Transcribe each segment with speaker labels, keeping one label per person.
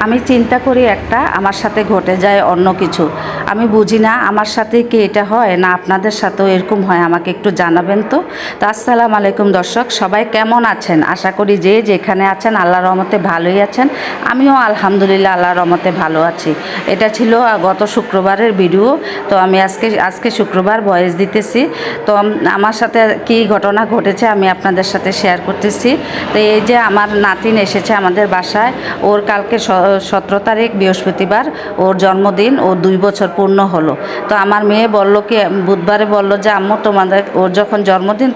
Speaker 1: আমি চিন্তা করি একটা, আমার সাথে ঘটে যায় অন্য কিছু। আমি বুঝি না আমার সাথে কি এটা হয় না আপনাদের সাথেও এরকম হয়, আমাকে একটু জানাবেন তো। তো আসসালামু আলাইকুম দর্শক, সবাই কেমন আছেন? আশা করি যে যেখানে আছেন আল্লাহর রহমতে ভালোই আছেন। আমিও আলহামদুলিল্লাহ আল্লাহর রহমতে ভালো আছি। এটা ছিল গত শুক্রবারের ভিডিও। তো আমি আজকে শুক্রবার ভয়েস দিতেছি। তো আমার সাথে কি ঘটনা ঘটেছে আমি আপনাদের সাথে শেয়ার করতেছি। তো এই যে আমার নাতিন এসেছে আমাদের বাসায়, ওর কালকে 17 তারিখ বৃহস্পতিবার ওর জন্মদিন, ওর 2 বছর পূর্ণ হলো। তো আমার মেয়ে বলল কি, বুধবারে বলল যে আম্মু ওর যখন জন্মদিন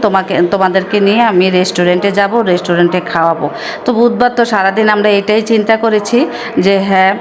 Speaker 1: তোমাদেরকে নিয়ে আমি রেস্টুরেন্টে যাব, রেস্টুরেন্টে খাওয়াবো। তো বুধবার তো সারাদিন আমরা এটাই চিন্তা করেছি যে হ্যাঁ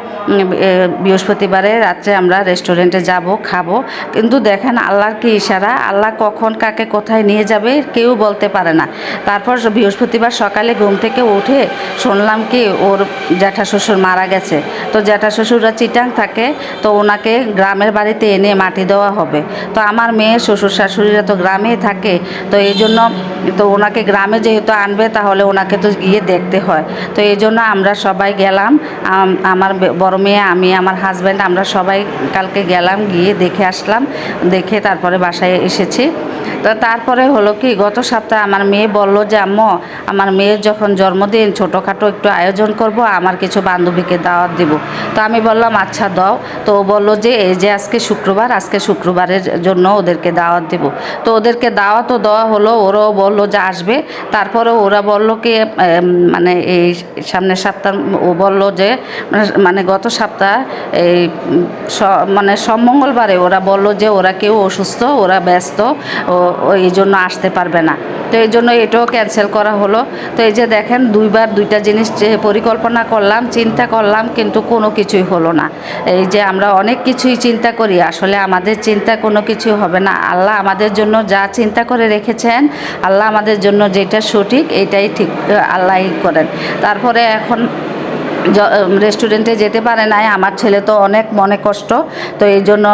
Speaker 1: বৃহস্পতিবারে রাত্রে আমরা রেস্টুরেন্টে যাব, খাবো। কিন্তু দেখেন আল্লাহর কি ইশারা, আল্লাহ কখন কাকে কোথায় নিয়ে যাবে কেউ বলতে পারে না। তারপর বৃহস্পতিবার সকালে ঘুম থেকে উঠে শুনলাম কি ওর জ্যাঠা শ্বশুর মারা গেছে। তো জ্যাঠা শ্বশুররা চিটাং থাকে, তো ওনাকে গ্রামের বাড়িতে এনে মাটি দেওয়া হবে। তো আমার মেয়ে শ্বশুর শাশুড়িরা তো গ্রামেই থাকে, তো এই জন্য তো ওনাকে গ্রামে যেহেতু আনবে তাহলে ওনাকে তো গিয়ে দেখতে হয়। তো এই জন্য আমরা সবাই গেলাম, আমার বড় মেয়ে, আমি, আমার হাজব্যান্ড, আমরা সবাই কালকে গেলাম, গিয়ে দেখে আসলাম। দেখে তারপরে বাসায় এসেছি। তো তারপরে হলো কি, গত সপ্তাহে আমার মেয়ে বলল যে আম্মু আমার মেয়ের যখন জন্মদিন ছোটোখাটো একটু আয়োজন করব, আমার কিছু বান্ধবীকে দাওয়াত দিব। তো আমি বললাম আচ্ছা দাও। তো ও বললো যে এই যে আজকে শুক্রবার, আজকে শুক্রবারের জন্য ওদেরকে দাওয়াত দিব। তো ওদেরকে দাওয়াতও দেওয়া হলো, ওরাও বললো যে আসবে। তারপরে ওরা বলল কি মানে এই সামনের সপ্তাহ ও বললো যে মানে গত সপ্তাহ এই মানে সব মঙ্গলবারে ওরা বলল যে ওরা কেউ অসুস্থ, ওরা ব্যস্ত, এই জন্য আসতে পারবে না। তো এই জন্য এটাও ক্যান্সেল করা হলো। তো এই যে দেখেন দুইবার দুইটা জিনিস যে পরিকল্পনা করলাম, চিন্তা করলাম, কিন্তু কোনো কিছুই হলো না। এই যে আমরা অনেক কিছুই চিন্তা করি, আসলে আমাদের চিন্তা কোনো কিছুই হবে না। আল্লাহ আমাদের জন্য যা চিন্তা করে রেখেছেন, আল্লাহ আমাদের জন্য যেটা সঠিক এইটাই ঠিক আল্লাহই করেন। তারপরে এখন রেস্টুরেন্টে যেতে পারে নাই, আমার ছেলে তো অনেক মনে কষ্ট। তো এই জন্য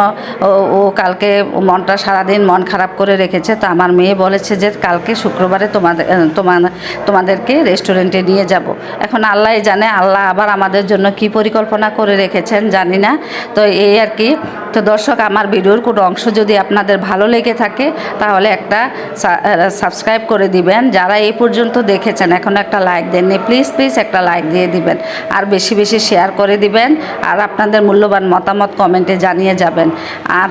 Speaker 1: ও কালকে মনটা সারাদিন মন খারাপ করে রেখেছে। তো আমার মেয়ে বলেছে যে কালকে শুক্রবারে তোমাদেরকে রেস্টুরেন্টে নিয়ে যাব। এখন আল্লাহই জানে আল্লাহ আবার আমাদের জন্য কি পরিকল্পনা করে রেখেছেন জানি না। তো এই আর কি। তো দর্শক, আমার ভিডিওর কোনো অংশ যদি আপনাদের ভালো লেগে থাকে তাহলে একটা সাবস্ক্রাইব করে দিবেন। যারা এই পর্যন্ত দেখেছেন এখন একটা লাইক দেননি, প্লিজ একটা লাইক দিয়ে দিবেন। আর বেশি বেশি শেয়ার করে দিবেন। আর আপনাদের মূল্যবান মতামত কমেন্টে জানিয়ে যাবেন। আর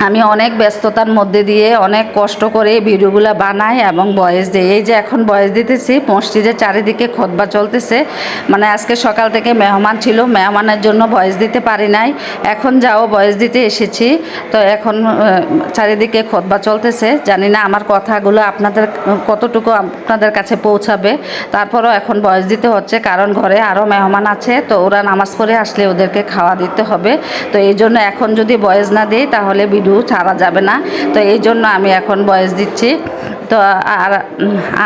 Speaker 1: আমি অনেক ব্যস্ততার মধ্যে দিয়ে অনেক কষ্ট করে ভিডিওগুলো বানাই এবং ভয়েস দিই। এই যে এখন ভয়েস দিতেছি, মসজিদের চারিদিকে খুতবা চলতেছে। মানে আজকে সকাল থেকে মেহমান ছিল, মেহমানের জন্য ভয়েস দিতে পারি নাই। এখন যাও ভয়েস দিতে এসেছি। তো এখন চারিদিকে খুতবা চলতেছে, জানি না আমার কথাগুলো আপনাদের কতটুকু আপনাদের কাছে পৌঁছাবে। তারপরও এখন ভয়েস দিতে হচ্ছে, কারণ ঘরে আরও মেহমান আছে। তো ওরা নামাজ পড়ে আসলে ওদেরকে খাওয়া দিতে হবে। তো এই জন্য এখন যদি ভয়েস না দিই তাহলে ভিডিও ছাড়া যাবে না। তো এই জন্য আমি এখন ভয়েস দিচ্ছি। তো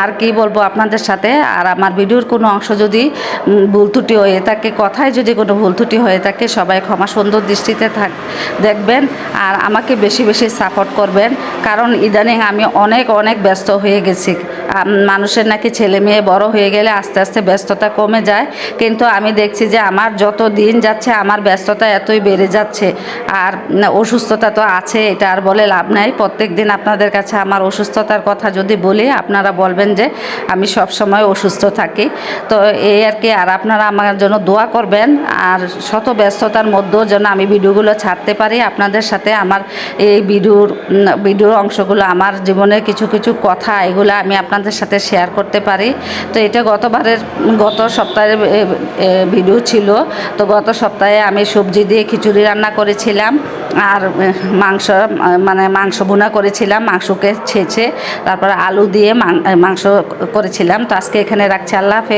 Speaker 1: আর কি বলবো আপনাদের সাথে। আর আমার ভিডিওর কোনো অংশ যদি ভুল ত্রুটি হয়ে থাকে, কথায় যদি কোনো ভুল ত্রুটি হয়ে থাকে, সবাই ক্ষমা সুন্দর দৃষ্টিতে দেখবেন। আর আমাকে বেশি বেশি সাপোর্ট করবেন, কারণ ইদানিং আমি অনেক ব্যস্ত হয়ে গেছি। মানুষের নাকি ছেলে মেয়ে বড় হয়ে গেলে আস্তে আস্তে ব্যস্ততা কমে যায়, কিন্তু আমি দেখছি যে আমার যত দিন যাচ্ছে আমার ব্যস্ততা এতই বেড়ে যাচ্ছে। আর অসুস্থতা তো আছে, এটা আর বলে লাভ নাই। প্রত্যেক দিন আপনাদের কাছে আমার অসুস্থতার কথা যদি বলি আপনারা বলবেন যে আমি সব সময় অসুস্থ থাকি। তো এই আর কি। আর আপনারা আমার জন্য দোয়া করবেন, আর শত ব্যস্ততার মধ্যেও যেন আমি ভিডিওগুলো ছাড়তে পারি আপনাদের সাথে। আমার এই ভিডিওর অংশগুলো, আমার জীবনের কিছু কথা, এগুলো আমি আপনাদের সাথে শেয়ার করতে পারি। তো এটা গত সপ্তাহের ভিডিও ছিল। তো গত সপ্তাহে আমি সবজি দিয়ে খিচুড়ি রান্না করেছিলাম, আর মাংস ভুনা করেছিলাম, মাংসকে ছেঁচে তারপর আলু দিয়ে মাংস করেছিলাম। তো আজকে এখানে রাখছি। আল্লাহ হাফেজ।